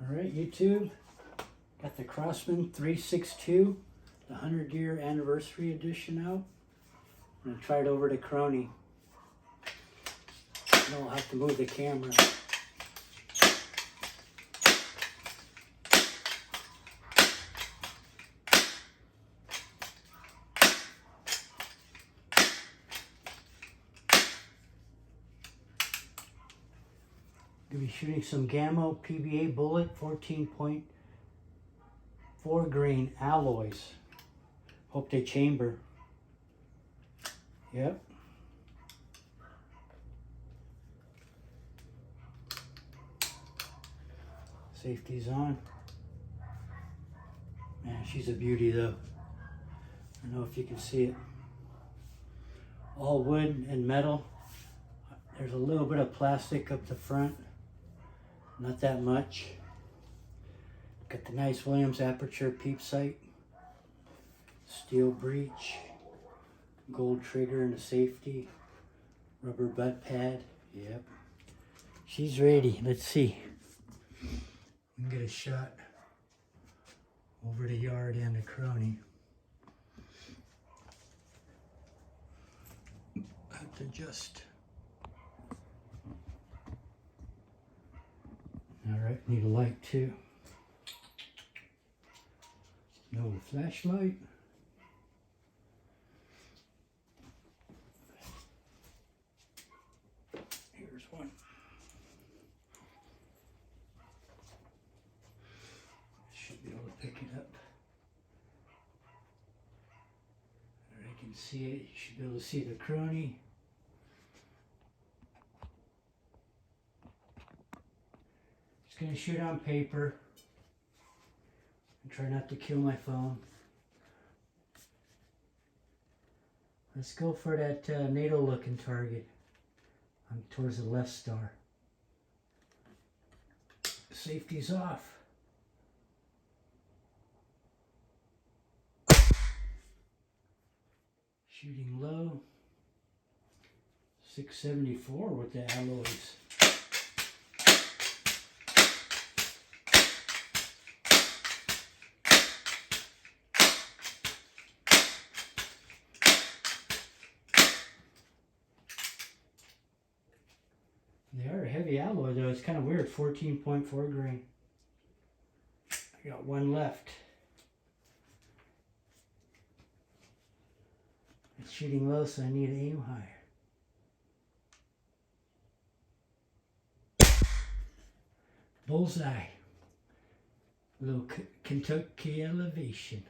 Alright, YouTube, got the Crosman 362, the 100-year anniversary edition out. I'm going to try it over to Crony. I'll have to move the camera. Gonna be shooting some Gamma PBA bullet 14.4 grain alloys. Hope they chamber. Yep. Safety's on. Man, she's a beauty though. I don't know if you can see it. All wood and metal. There's a little bit of plastic up the front. Not that much. Got the nice Williams aperture peep sight. Steel breech. Gold trigger and a safety. Rubber butt pad. Yep. She's ready. Let's see. We can get a shot over the yard and the Crony. Have to adjust. Alright, need a light too. No flashlight. Here's one. Should be able to pick it up. There, I can see it. You should be able to see the Crony. Just gonna shoot on paper and try not to kill my phone. Let's go for that NATO looking target. I'm towards the left star. Safety's off. Shooting low. 674 with the alloys. They are a heavy alloy though. It's kind of weird. 14.4 grain. I got one left. It's shooting low, so I need to aim higher. Bullseye. A little Kentucky elevation.